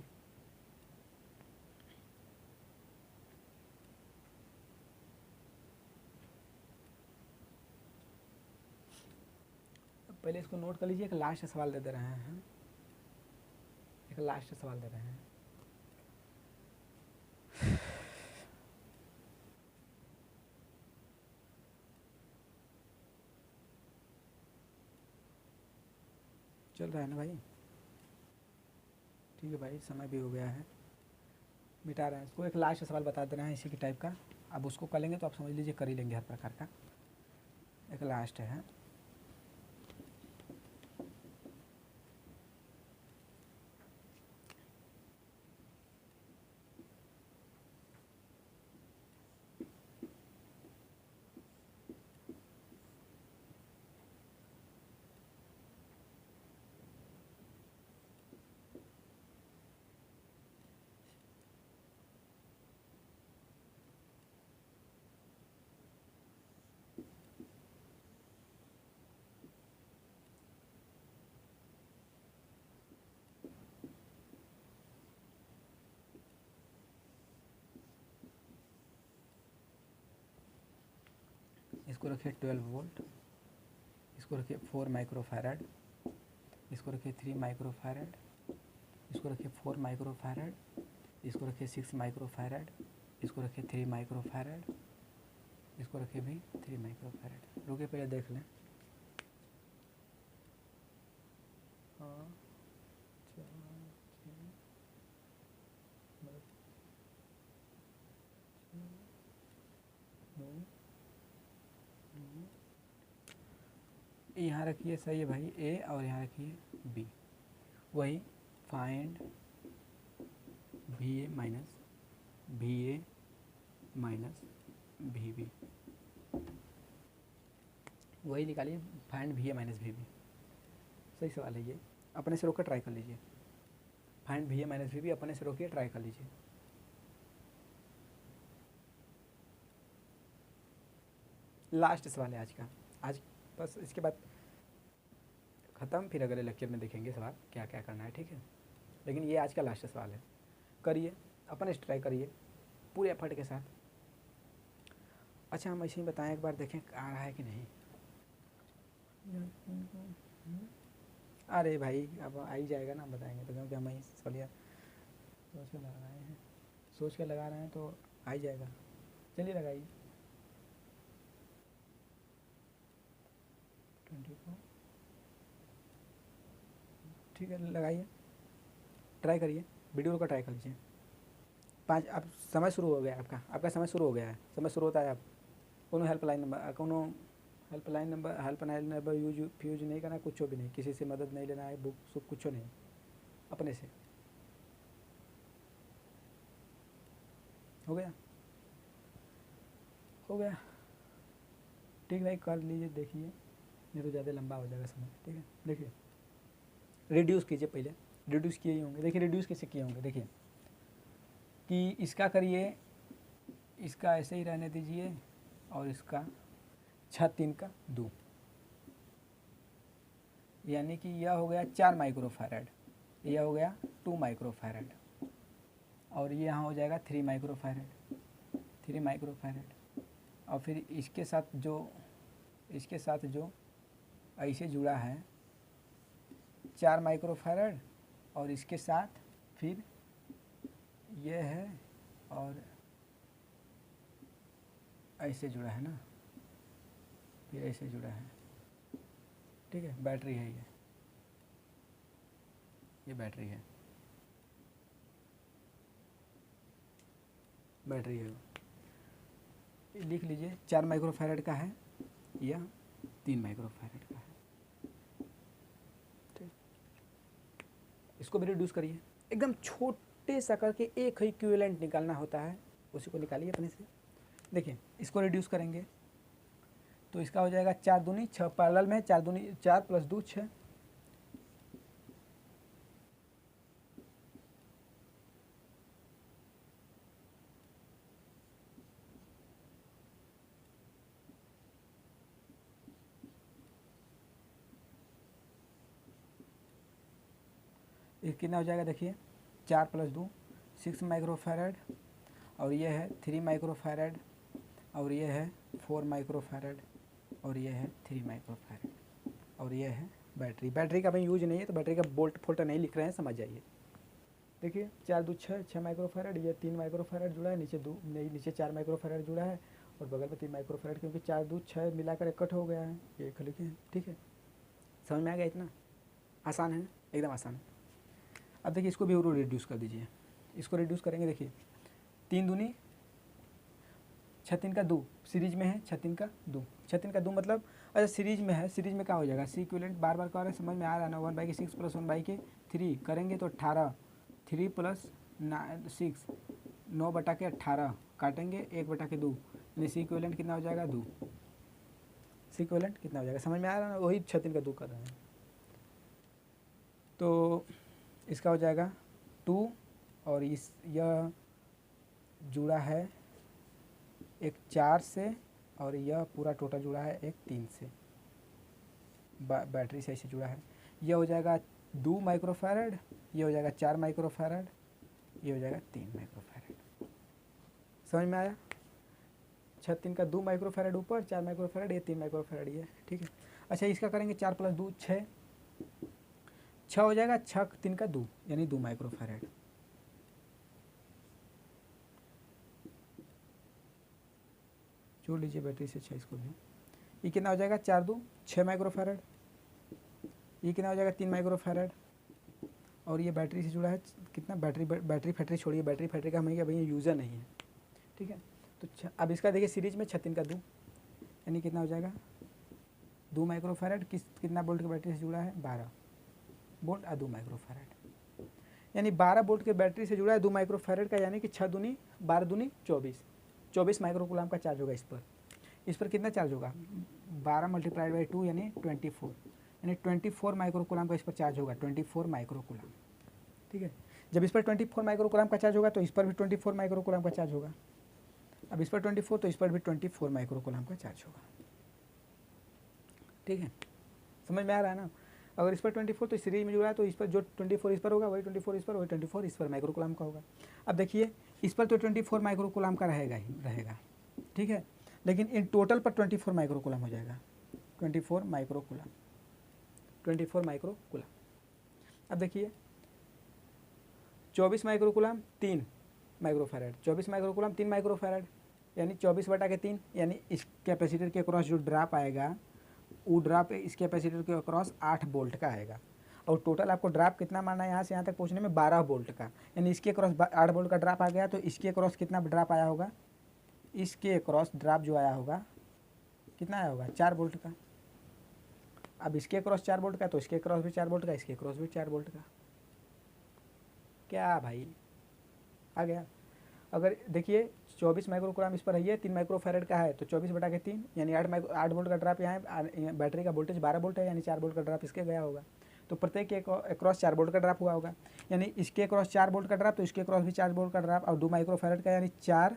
पहले इसको नोट कर लीजिए, एक लास्ट सवाल दे रहे हैं, एक लास्ट सवाल दे रहे हैं। चल रहा है ना भाई? ठीक है भाई, समय भी हो गया है, मिटा रहे हैं इसको। एक लास्ट सवाल बता दे रहे हैं इसी के टाइप का, अब उसको कर लेंगे तो आप समझ लीजिए कर ही लेंगे हर प्रकार का। एक लास्ट है, इसको रखिए 12 वोल्ट, इसको रखिए 4 माइक्रोफैरड, इसको रखिए 3 माइक्रोफैरड, इसको रखिए 4 माइक्रोफैरड, इसको रखिए 6 माइक्रोफैरड, इसको रखिए 3 माइक्रोफैरड, इसको रखिए भी 3 माइक्रोफैरड। रुकिए पहले देख लें। हाँ, यहाँ रखिए, सही है भाई, ए, और यहाँ रखिए बी। वही फाइंड भी ए माइनस भी बी, वही निकालिए, फाइंड भी ए माइनस भी बी। सही सवाल है ये, अपने से रोक कर ट्राई कर लीजिए, फाइंड भी ए माइनस भी बी अपने से रोकिए, ट्राई कर लीजिए। लास्ट सवाल है आज का, आज बस इसके बाद ख़त्म, फिर अगले लेक्चर में देखेंगे सवाल क्या क्या करना है। ठीक है, लेकिन ये आज का लास्ट सवाल है, करिए, अपने से ट्राई करिए पूरे एफर्ट के साथ। अच्छा हम ऐसे ही बताएं, एक बार देखें आ रहा है कि नहीं। अरे भाई अब आ ही जाएगा ना, बताएंगे तो, क्योंकि हम सवालिया सोच के लगा रहे हैं, सोच के लगा रहे हैं तो आ ही जाएगा। चलिए लगाइए, 24, ठीक है लगाइए, ट्राई करिए, वीडियो का ट्राई कर लीजिए। 5, अब समय शुरू हो गया है आपका समय शुरू हो गया है, समय शुरू होता है। आप कोनो हेल्पलाइन नंबर यूज नहीं करना, कुछ भी नहीं, किसी से मदद नहीं लेना है, बुक सुख कुछ नहीं, अपने से। हो गया, हो गया, ठीक भाई कर लीजिए, देखिए नहीं तो ज़्यादा लंबा हो जाएगा समय। ठीक है, देखिए रिड्यूस कीजिए, पहले रिड्यूस किए ही होंगे। देखिए रिड्यूस कैसे किए होंगे, देखिए कि इसका करिए, इसका ऐसे ही रहने दीजिए और इसका 6 3 का 2, यानी कि यह हो गया 4 माइक्रोफैरड, यह हो गया 2 माइक्रोफैरड और ये यहाँ हो जाएगा 3 माइक्रोफैरड, 3 माइक्रोफैरड। और फिर इसके साथ जो ऐसे जुड़ा है 4 माइक्रोफैरड और इसके साथ फिर ये है और ऐसे जुड़ा है ना, फिर ऐसे जुड़ा है, ठीक है। बैटरी है ये बैटरी है, बैटरी है, लिख लीजिए 4 माइक्रोफैरड का है या 3 माइक्रोफैरड का है, ठीक। इसको भी रिड्यूस करिए, एकदम छोटे सा करके एक ही इक्विवेलेंट निकालना होता है, उसी को निकालिए अपने से। देखिए इसको रिड्यूस करेंगे तो इसका हो जाएगा 4 दूनी 6, पैरेलल में 4 दूनी 4 + 2 6, ये कितना हो जाएगा, देखिए 4 + 2 6 माइक्रोफैरड और ये है 3 माइक्रोफैरड और ये है 4 माइक्रोफैरड और ये है 3 माइक्रोफैरड और ये है बैटरी। बैटरी का भाई यूज नहीं है तो बैटरी का बोल्ट फोल्ट नहीं लिख रहे हैं, समझ जाइए। देखिए 4 2 6 माइक्रोफैरड, ये 3 माइक्रोफैरड जुड़ा है, नीचे 4 माइक्रोफैरड जुड़ा है और बगल में 3 माइक्रोफैरड, क्योंकि 4 2 6 मिलाकर इकट्ठ हो गया है, ये लिखे हैं, ठीक है। समझ में आ गया? इतना आसान है, एकदम आसान है। अब देखिए इसको भी रिड्यूस कर दीजिए, इसको रिड्यूस करेंगे, देखिए 3 दूनी 6 3 का 2, सीरीज में है 6 3 का 2, 6 3 का 2 मतलब अच्छा सीरीज में है, सीरीज में क्या हो जाएगा, सी इक्विवेलेंट बार बार कर रहे हैं, समझ में आ रहा है ना। 1/6 + 1/3 करेंगे तो 18, 3 + 6 9/18 काटेंगे 1/2, यानी सी इक्विवेलेंट कितना हो जाएगा 2। सी इक्विवेलेंट कितना हो जाएगा, समझ में आ रहा है ना, वही 6 3 का 2 कर रहे हैं। तो इसका हो जाएगा 2 और यह जुड़ा है एक 4 से और यह पूरा टोटल जुड़ा है एक 3 से, बैटरी से ऐसे जुड़ा है। यह हो जाएगा 2 माइक्रोफैरड, ये हो जाएगा 4 माइक्रोफैरड, ये हो जाएगा 3 माइक्रोफैरड। समझ में आया? 6 3 का 2 माइक्रोफैरड ऊपर, 4 माइक्रोफैरड, ये 3 माइक्रोफैरड ये, ठीक है। अच्छा इसका करेंगे 4 + 2 6, 6 हो जाएगा 6 3 का 2 यानी 2 माइक्रोफैरड। जोड़ लीजिए बैटरी से 6 इसको भी। ये कितना हो जाएगा 4 2 6 माइक्रोफैरड, ये कितना हो जाएगा 3 माइक्रोफैरड और ये बैटरी से जुड़ा है कितना, बैटरी फैक्ट्री छोड़िए, बैटरी फैक्ट्री का हमें भैया यूज़र नहीं है, ठीक है। तो अब इसका देखिए सीरीज में 6 3 का 2 यानी कितना हो जाएगा 2 माइक्रोफैरड, कितना वोल्ट की बैटरी से जुड़ा है 12 वोल्ट और 2 माइक्रोफैरड, यानी 12 वोल्ट के बैटरी से जुड़ा है 2 माइक्रोफैरड का, यानी कि 6 दूनी 12 दूनी 24 माइक्रोकूलम का चार्ज होगा इस पर कितना चार्ज होगा 12 × 2 यानी 24, यानी 24 माइक्रोकूलम का इस पर चार्ज होगा, 24 माइक्रोकूलम, ठीक है। जब इस पर 24 माइक्रोकूलम का चार्ज होगा तो इस पर भी 24 माइक्रोकूलम का चार्ज होगा। अब इस पर 24 तो इस पर भी 24 माइक्रोकूलम का चार्ज होगा, ठीक है। समझ में आ रहा है ना? अगर इस पर 24 तो सीरीज में जुड़ा है तो इस पर जो 24 इस पर होगा वही 24 इस पर, वही 24 इस पर माइक्रोकूलम का होगा। अब देखिए इस पर तो 24 माइक्रोकूलम का रहेगा ही रहेगा, ठीक है, लेकिन इन टोटल पर 24 माइक्रोकूलम हो जाएगा, 24 माइक्रोकूलम। अब देखिए 24 माइक्रोकूलम 3 माइक्रोफैरड, 24 माइक्रोकूलम 3 माइक्रोफैरड, यानी 24/3, यानी इस कैपेसिटर के क्रॉस जो ड्राप आएगा वो ड्राप इस कैपेसिटर के अक्रॉस 8 वोल्ट का आएगा। और टोटल आपको ड्राप कितना मारना है यहाँ से यहाँ तक पहुँचने में 12 वोल्ट का, यानी इसके क्रॉस 8 वोल्ट का ड्राप आ गया तो इसके क्रॉस कितना ड्राप आया होगा, इसके क्रॉस ड्राप जो आया होगा कितना आया होगा 4 वोल्ट का। अब इसके क्रॉस 4 वोल्ट का तो इसके क्रॉस भी 4 वोल्ट का, इसके क्रॉस भी 4 वोल्ट का। क्या भाई आ गया? अगर देखिए 24 माइक्रोकूलम इस पर है, ये 3 माइक्रोफैरड का है तो 24/3 यानी 8 वोल्ट का ड्राप यहाँ है, बैटरी का वोल्टेज 12 वोल्ट है यानी 4 वोल्ट का ड्राप इसके गया होगा। तो प्रत्येक के अक्रॉस 4 वोल्ट का ड्रॉप हुआ होगा, यानी इसके अक्रॉस 4 वोल्ट का ड्रॉप, तो इसके अक्रॉस भी 4 वोल्ट का ड्रॉप, और 2 माइक्रोफैरड का, यानी 4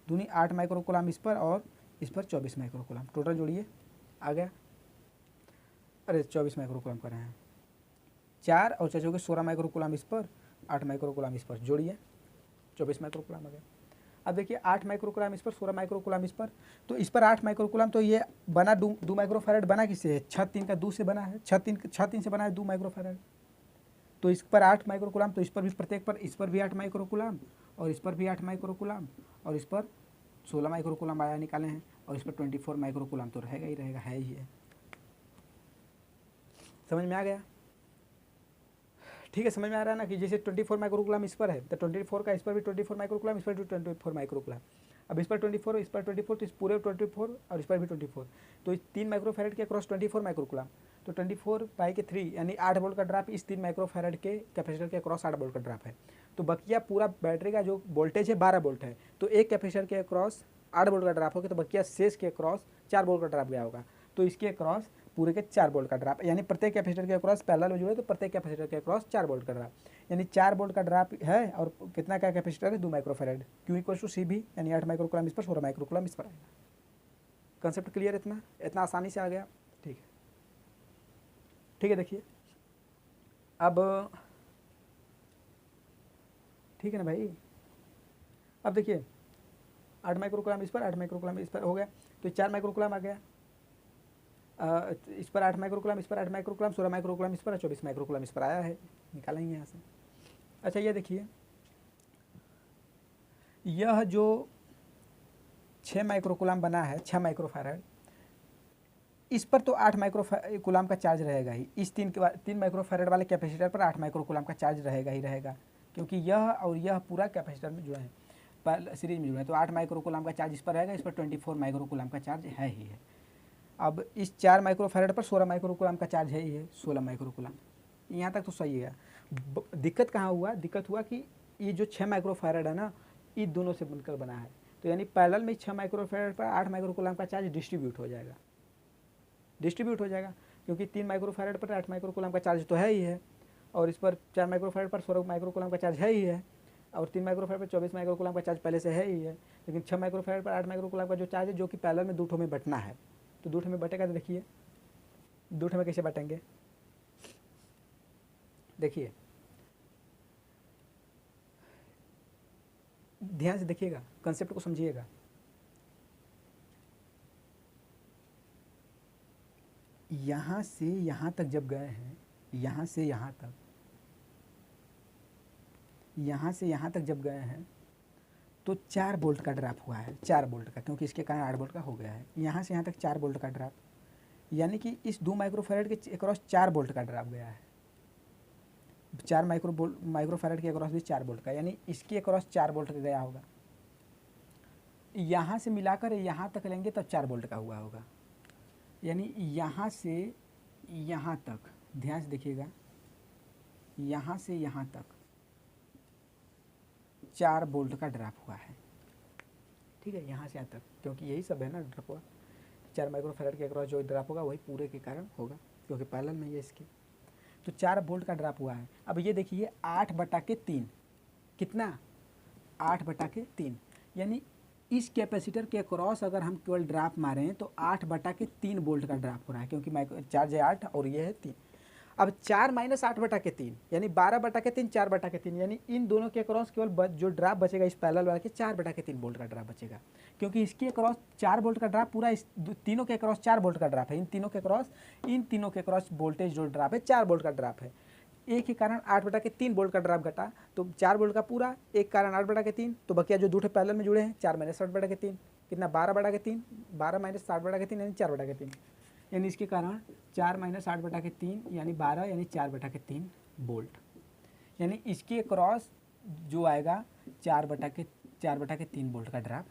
दूनी 8 माइक्रोकुलाम इस पर, और इस पर 24 माइक्रोकुलाम। टोटल जोड़िए, आ गया, अरे 24 माइक्रोकुलाम कर रहे हैं, 4 और 4 के 16 माइक्रोकुलाम इस पर, 8 माइक्रोकुलाम इस पर, जोड़िए 24 माइक्रोकुलाम आ गया। अब देखिए 8 माइक्रोकुलाम इस पर, 16 माइक्रोकुलाम इस पर, तो इस पर 8 माइक्रोकुलाम, तो ये बना 2 माइक्रोफैरड बना किससे है, 6 3 का 2 से बना है, 6 3 से बना है 2 माइक्रोफैरड। तो इस पर 8 माइक्रोकुलाम, तो इस पर भी प्रत्येक पर, इस पर भी 8 माइक्रोकुलाम, और इस पर भी 8 माइक्रोकुलाम, और इस पर 16 माइक्रोकुलाम आया निकाले हैं, और इस पर 24 माइक्रोकुलाम तो रहेगा ही रहेगा, है ही है। समझ में आ गया? ठीक है, समझ में आ रहा है ना कि जैसे 24 माइक्रोकुलाम इस पर है, तो 24 का इस पर भी 24 माइक्रोकुलाम, इस पर भी 24 माइक्रोकुलाम। अब इस पर 24, इस पर 24, तो इस पूरे 24, और इस पर भी 24, तो इस 3 माइक्रोफैरड के अक्रॉस 24 माइक्रोकुलाम, तो 24/3 यानी 8 वोल्ट का ड्रॉप इस 3 माइक्रोफैरड के कैपेसिटर के अक्रॉस 8 वोल्ट का ड्रॉप है। तो बकिया पूरा बैटरी का जो वोल्टेज है 12 वोल्ट है, तो एक कैपेसिटर के अक्रॉस 8 वोल्ट का ड्रॉप होगा, तो बकिया शेष के अक्रॉस 4 वोल्ट का ड्रॉप गया होगा, तो इसके अक्रॉस पूरे के 4 वोल्ट का ड्रॉप, यानी प्रत्येक कैपेसिटर के अक्रॉस पैरेलल में जुड़े, तो प्रत्येक कैपेसिटर के अक्रॉस 4 वोल्ट का ड्रॉप, यानी 4 वोल्ट का ड्रॉप है, और कितना का कैपेसिटर है, 2 microfarad. Q equal to C भी, यानी 8 माइक्रोकुलाम इस पर, 16 माइक्रोकुलाम इस पर आएगा। Concept clear? इतना इतना आसानी से आ गया? ठीक है, ठीक है। देखिए अब, ठीक है ना भाई, अब देखिए 8 माइक्रोकुलाम इस पर, 8 माइक्रोकुलाम इस पर हो गया, तो 4 माइक्रोकुलाम आ गया, इस पर 8 माइक्रोकुलाम, इस पर 8 माइक्रोकुलाम, 16 माइक्रोकुलाम इस पर, 24 माइक्रोकुलाम इस पर आया है, निकालेंगे यहाँ से। अच्छा ये देखिए, यह जो 6 माइक्रोकुलाम बना है, 6 माइक्रोफैरड, इस पर तो 8 माइक्रोकुलाम का चार्ज रहेगा ही, इस 3 माइक्रोफैरड वाले कैपेसिटर पर 8 माइक्रोकुलाम का चार्ज रहेगा ही रहेगा, क्योंकि यह और यह पूरा कैपेसिटर में जुड़े हैं, सीरीज में जुड़े हैं, तो 8 माइक्रोकुलाम का चार्ज इस पर रहेगा, इस पर 24 माइक्रोकुलाम का चार्ज है ही है। अब इस 4 माइक्रोफैरड पर 16 माइक्रोकुलाम का चार्ज है ही है, 16 माइक्रोकुलाम, यहाँ तक तो सही है। दिक्कत कहाँ हुआ? दिक्कत हुआ कि ये जो 6 माइक्रोफैरड है ना, ये दोनों से बनकर बना है, तो यानी पैरेलल में 6 माइक्रोफैरड पर 8 माइक्रोकुलाम का चार्ज डिस्ट्रीब्यूट हो जाएगा, क्योंकि 3 माइक्रोफैरड पर 8 माइक्रोकुलाम का चार्ज तो है ही है, और इस पर 4 माइक्रोफैरड पर 16 माइक्रोकुलाम का चार्ज है ही है, और 3 माइक्रोफैरड पर 24 माइक्रोकुलाम का चार्ज पहले से है ही है, लेकिन 6 माइक्रोफैरड पर 8 माइक्रोकुलाम का जो चार्ज है, जो कि पैरेलल में 2 में बटना है, तो 2 में बटेगा, तो देखिए 2 में कैसे बांटेंगे, देखिए ध्यान से देखिएगा, कंसेप्ट को समझिएगा। यहाँ से यहाँ तक जब गए हैं, यहाँ से यहाँ तक, यहाँ से यहाँ तक जब गए हैं, तो 4 वोल्ट का ड्रॉप हुआ है, 4 वोल्ट का, क्योंकि इसके कारण 8 वोल्ट का हो गया है। यहाँ से यहाँ तक 4 वोल्ट का ड्रॉप, यानी कि इस 2 माइक्रोफैरड के अक्रॉस 4 वोल्ट का ड्रॉप गया है, 4 माइक्रोफैरड के अक्रॉस भी 4 वोल्ट का, यानी इसके अक्रॉस 4 वोल्ट का गया होगा। यहाँ से मिलाकर यहाँ तक लेंगे तब 4 वोल्ट का हुआ होगा, यानी यहाँ से यहाँ तक, ध्यान से देखिएगा, यहाँ से यहाँ तक 4 वोल्ट का ड्रॉप हुआ है, ठीक है, यहाँ से यहाँ तक, क्योंकि यही सब है ना ड्रॉप हुआ, 4 माइक्रोफैरड के अक्रॉस जो ड्रॉप होगा वही पूरे के कारण होगा, क्योंकि पैरेलल में ये इसके, तो 4 वोल्ट का ड्रॉप हुआ है। अब ये देखिए 8/3, कितना, 8/3, यानी इस कैपेसिटर के अक्रॉस अगर हम केवल ड्रॉप मारें तो 8/3 वोल्ट का ड्रॉप हो रहा है, क्योंकि चार्ज है 8 और ये है 3। अब 4 - 8/3 यानी 12/3, 4/3, यानी इन दोनों के अक्रॉस केवल जो ड्रॉप बचेगा इस पैरेलल वाले के 4/3 वोल्ट का ड्रॉप बचेगा, क्योंकि इसके अक्रॉस 4 वोल्ट का ड्रॉप पूरा, इस तीनों के अक्रॉस 4 वोल्ट का ड्रॉप है, इन तीनों के अक्रॉस वोल्टेज जो ड्रॉप है 4 वोल्ट का ड्रॉप है। एक ही कारण 8/3 वोल्ट का ड्रॉप घटा, तो 4 वोल्ट का पूरा, एक कारण 8/3, तो बकिया जो दूसरे पैरेलल में जुड़े हैं 4 - 8/3, कितना, 12/3, 12 - 7/3 यानी 4/3, यानी इसके कारण 4 - 8/3 यानी 12, यानी 4/3 वोल्ट, यानी इसके क्रॉस जो आएगा 4/3 वोल्ट का ड्रॉप।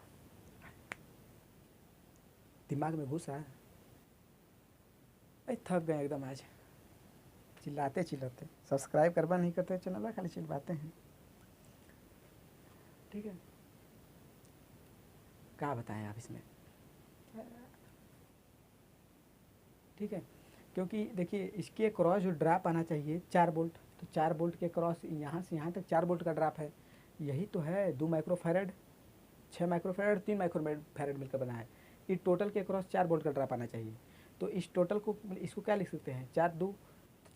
दिमाग में घुस रहा है? थक गए एकदम आज, चिल्लाते सब्सक्राइब करवा नहीं करते चैनल, खाली चिल्लाते हैं, ठीक है, क्या बताएं आप इसमें, ठीक है। क्योंकि देखिए इसके क्रॉस जो ड्रॉप आना चाहिए 4 वोल्ट, तो 4 वोल्ट के क्रॉस यहाँ से यहाँ तक 4 वोल्ट का ड्रॉप है, यही तो है 2 माइक्रोफैरड, 6 माइक्रोफैरड 3 माइक्रोफैरड मिलकर बना है। इस टोटल के क्रॉस 4 वोल्ट का ड्रॉप आना चाहिए। तो इस टोटल को इसको क्या लिख सकते हैं 4 2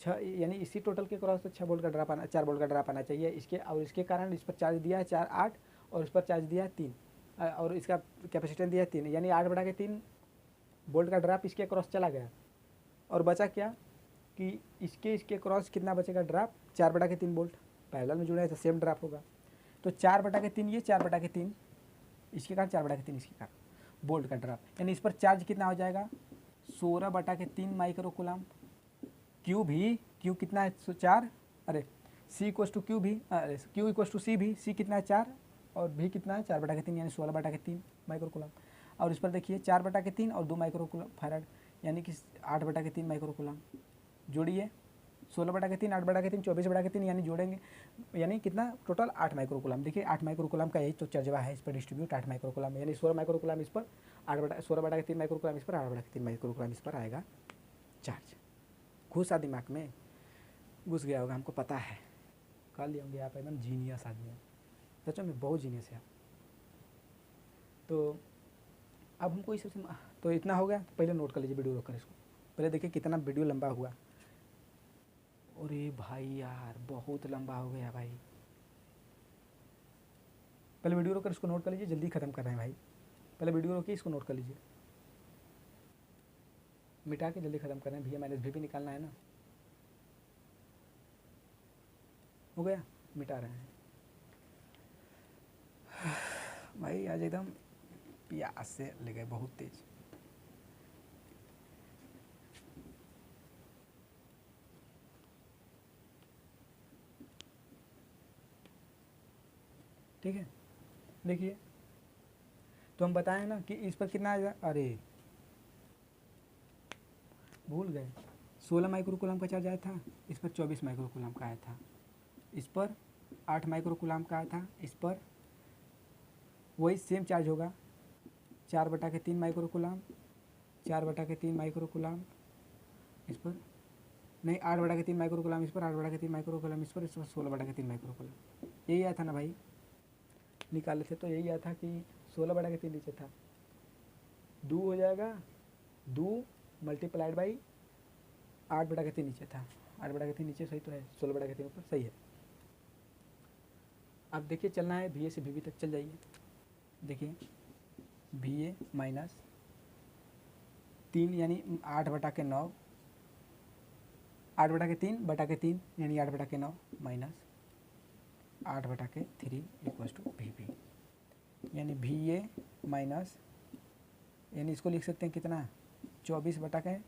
6, यानी इसी टोटल के क्रॉस तो 6 वोल्ट का ड्रॉप आना 4 वोल्ट का ड्रॉप आना चाहिए इसके, और इसके कारण इस पर चार्ज दिया है 4 8 और इस पर चार्ज दिया है 3 और इसका कैपेसिटेंस दिया है 3, यानी 8/3 वोल्ट का ड्रॉप इसके क्रॉस चला गया। और बचा क्या कि इसके क्रॉस कितना बचेगा ड्रॉप 4/3 वोल्ट, पैरेलल में जुड़े हैं तो सेम ड्रॉप होगा। तो 4/3 ये 4/3 इसके कारण 4/3 इसके कारण वोल्ट का ड्रॉप, यानी इस पर चार्ज कितना हो जाएगा 16/3 माइक्रोकूलम। क्यू भी क्यू कितना है 4, अरे सी इक्वस टू क्यू भी, अरे क्यू इक्वस टू सी भी, सी कितना है 4 और भी कितना है 4/3 यानी 16/3 माइक्रोकूलम। और इस पर देखिए 4/3 और 2 माइक्रोकूलम फैराड यानी कि 8/3 माइक्रोकूलम। जोड़िए 16/3 8/3 24/3 यानी जोड़ेंगे यानी कितना टोटल 8 माइक्रोकूलम। देखिए 8 माइक्रोकूलम का यही तो चर्जवा है, इस पर डिस्ट्रीब्यूट 8 माइक्रोकूलम यानी 16 माइक्रोकूलम इस पर 16/3 माइक्रोकूलम इस पर 8/3 माइक्रोकूलम इस पर आएगा चार्ज। घुसा दिमाग में, घुस गया होगा, हमको पता है। कर लिए होंगे आप, एकदम जीनियस आदमी है, सच में बहुत जीनियस है आप। तो अब हमको इस सबसे तो इतना हो गया, तो पहले नोट कर लीजिए, वीडियो रोक कर इसको पहले देखिए कितना वीडियो लंबा हुआ। अरे भाई यार बहुत लंबा हो गया भाई, पहले वीडियो रोक कर इसको नोट कर लीजिए, जल्दी ख़त्म कर रहे हैं भाई। पहले वीडियो रोकिए, इसको नोट कर लीजिए, मिटा के जल्दी ख़त्म कर रहे हैं, VA-VB भी निकालना है ना। हो गया, मिटा रहे हैं भाई, आज एकदम प्यास से ले गए बहुत तेज। ठीक है, देखिए तो हम बताएं ना कि इस पर कितना आएगा, अरे भूल गए 16 माइक्रोकूलम का चार्ज आया था, इस पर 24 माइक्रोकूलम का आया था, इस पर 8 माइक्रोकूलम का आया था, इस पर वही सेम चार्ज होगा 4/3 माइक्रोकूलम 4/3 माइक्रोकूलम इस पर, नहीं 8/3 माइक्रोकूलम इस पर 8/3 माइक्रोकूलम इस पर 16/3 माइक्रोकूलम। यही आया था ना भाई, निकाले थे तो यही आया था कि 16/3 नीचे था, 2 हो जाएगा 2 मल्टीप्लाइड बाई 8/3 नीचे था, 8/3 नीचे सही तो है, 16/3 ऊपर सही है। अब देखिए चलना है VA से VB तक, चल जाइए। देखिए VA माइनस 3 यानी 8/9 8/3 यानी 8/9 माइनस 8/3 इक्वल्स टू VB, यानी VA माइनस, यानी इसको लिख सकते हैं कितना 24/3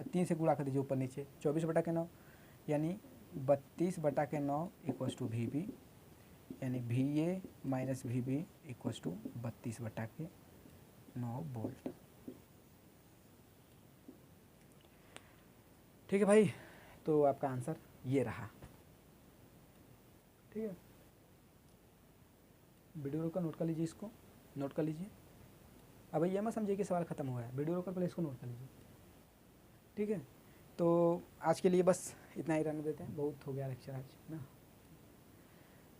3 से गुणा कर दीजिए ऊपर नीचे 24/9 यानी 32/9 इक्वल्स टू VB, यानी VA minus VB equals to 32/9 volt. ठीक है भाई, तो आपका आंसर ये रहा। ठीक है, वीडियो रोक कर नोट कर लीजिए, इसको नोट कर लीजिए। अब ये मत समझिए कि सवाल ख़त्म हुआ है, वीडियो रोक कर पहले इसको नोट कर लीजिए। ठीक है, तो आज के लिए बस इतना ही रहने देते हैं, बहुत हो गया लेक्चर आज ना।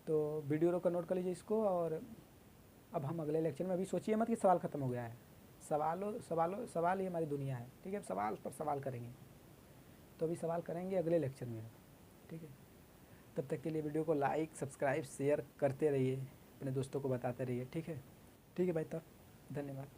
तो वीडियो रोक कर नोट कर लीजिए इसको, और अब हम अगले लेक्चर में, अभी सोचिए मत कि सवाल ख़त्म हो गया है, सवाल ही हमारी दुनिया है। ठीक है, सवाल पर सवाल करेंगे, तो अभी सवाल करेंगे अगले लेक्चर में। ठीक है, तब तक के लिए वीडियो को लाइक सब्सक्राइब शेयर करते रहिए, अपने दोस्तों को बताते रहिए। ठीक है भाई, तब धन्यवाद।